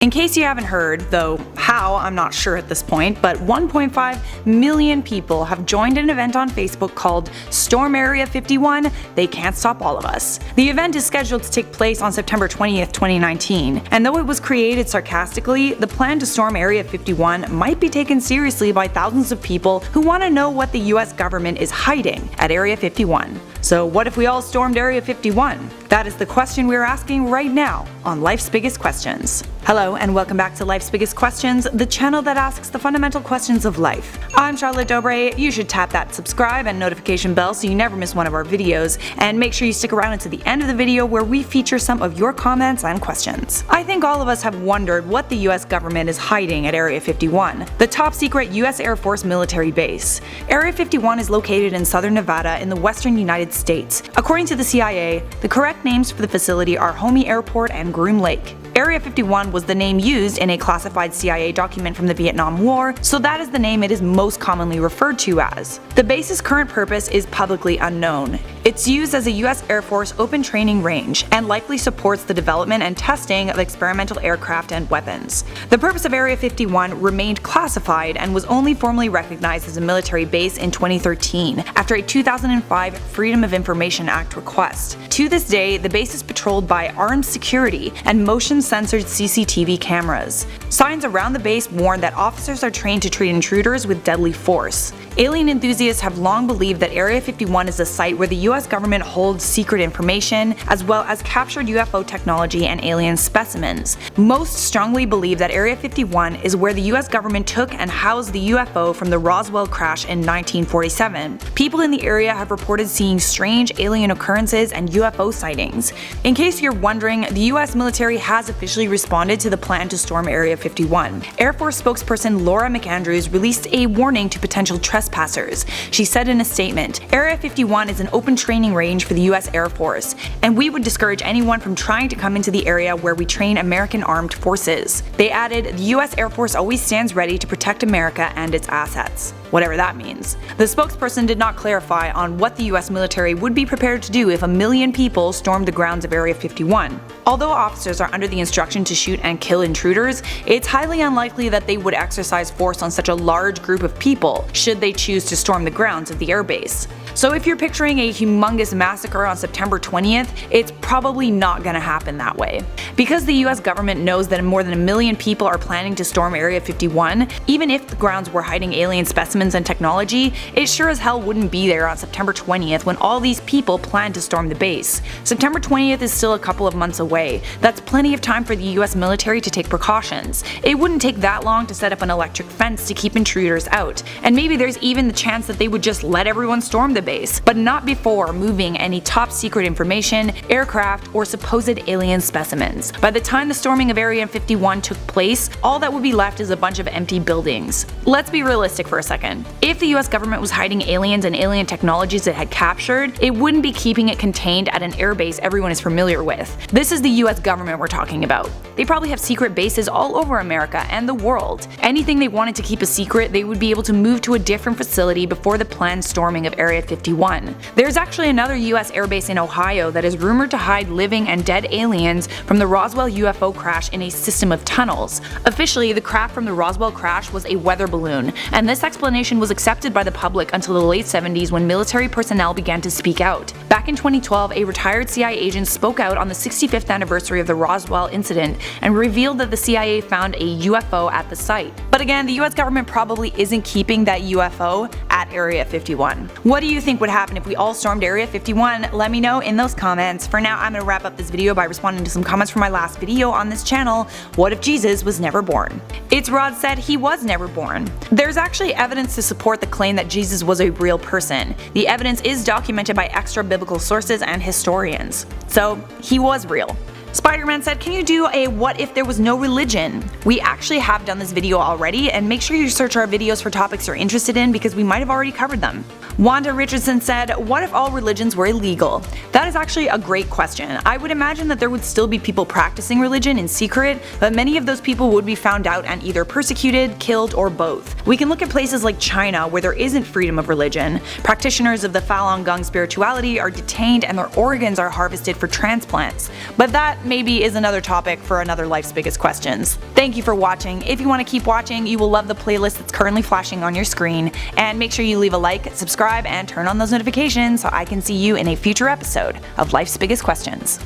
In case you haven't heard, though how I'm not sure at this point, but 1.5 million people have joined an event on Facebook called Storm Area 51, They Can't Stop All of Us. The event is scheduled to take place on September 20th, 2019, and though it was created sarcastically, the plan to storm Area 51 might be taken seriously by thousands of people who want to know what the US government is hiding at Area 51. So what if we all stormed Area 51? That is the question we're asking right now on Life's Biggest Questions. Hello and welcome back to Life's Biggest Questions, the channel that asks the fundamental questions of life. I'm Charlotte Dobre. You should tap that subscribe and notification bell so you never miss one of our videos, and make sure you stick around until the end of the video where we feature some of your comments and questions. I think all of us have wondered what the US government is hiding at Area 51, the top secret US Air Force military base. Area 51 is located in southern Nevada in the western United States. According to the CIA, the correct names for the facility are Homey Airport and Groom Lake. Area 51 was the name used in a classified CIA document from the Vietnam War, so that is the name it is most commonly referred to as. The base's current purpose is publicly unknown. It's used as a US Air Force open training range and likely supports the development and testing of experimental aircraft and weapons. The purpose of Area 51 remained classified and was only formally recognized as a military base in 2013 after a 2005 Freedom of Information Act request. To this day, the base is patrolled by armed security and motion-censored CCTV cameras. Signs around the base warn that officers are trained to treat intruders with deadly force. Alien enthusiasts have long believed that Area 51 is a site where the US government holds secret information, as well as captured UFO technology and alien specimens. Most strongly believe that Area 51 is where the US government took and housed the UFO from the Roswell crash in 1947. People in the area have reported seeing strange alien occurrences and UFO sightings. In case you're wondering, the US military has officially responded to the plan to storm Area 51. Air Force spokesperson Laura McAndrews released a warning to potential trespassers. She said in a statement, "Area 51 is an open training range for the US Air Force, and we would discourage anyone from trying to come into the area where we train American armed forces." They added, "The US Air Force always stands ready to protect America and its assets," whatever that means. The spokesperson did not clarify on what the US military would be prepared to do if 1 million people stormed the grounds of Area 51. Although officers are under the instruction to shoot and kill intruders, it's highly unlikely that they would exercise force on such a large group of people should they choose to storm the grounds of the airbase. So if you're picturing a humongous massacre on September 20th, it's probably not gonna happen that way. Because the US government knows that more than 1 million people are planning to storm Area 51, even if the grounds were hiding alien specimens and technology, it sure as hell wouldn't be there on September 20th when all these people plan to storm the base. September 20th is still a couple of months away. That's plenty of time for the US military to take precautions. It wouldn't take that long to set up an electric fence to keep intruders out, and maybe there's even the chance that they would just let everyone storm the base, but not before moving any top secret information, aircraft, or supposed alien specimens. By the time the storming of Area 51 took place, all that would be left is a bunch of empty buildings. Let's be realistic for a second. If the US government was hiding aliens and alien technologies it had captured, it wouldn't be keeping it contained at an airbase everyone is familiar with. This is the US government we're talking about. They probably have secret bases all over America and the world. Anything they wanted to keep a secret, they would be able to move to a different facility before the planned storming of Area 51. There's actually another US airbase in Ohio that is rumored to hide living and dead aliens from the Roswell UFO crash in a system of tunnels. Officially, the craft from the Roswell crash was a weather balloon, and this explanation was accepted by the public until the late 70s when military personnel began to speak out. Back in 2012, a retired CIA agent spoke out on the 65th anniversary of the Roswell incident and revealed that the CIA found a UFO at the site. But again, the US government probably isn't keeping that UFO at Area 51. What do you think would happen if we all stormed Area 51? Let me know in those comments. For now, I'm gonna wrap up this video by responding to some comments from my last video on this channel. What if Jesus was never born? It's Rod said he was never born. There's actually evidence to support the claim that Jesus was a real person. The evidence is documented by extra biblical sources and historians. So he was real. Spider-Man said, "Can you do a what if there was no religion?" We actually have done this video already, and make sure you search our videos for topics you're interested in because we might have already covered them. Wanda Richardson said, what if all religions were illegal? That is actually a great question. I would imagine that there would still be people practicing religion in secret, but many of those people would be found out and either persecuted, killed, or both. We can look at places like China where there isn't freedom of religion. Practitioners of the Falun Gong spirituality are detained and their organs are harvested for transplants. But that maybe is another topic for another Life's Biggest Questions. Thank you for watching. If you want to keep watching, you will love the playlist that's currently flashing on your screen, and make sure you leave a like, subscribe, and turn on those notifications so I can see you in a future episode of Life's Biggest Questions.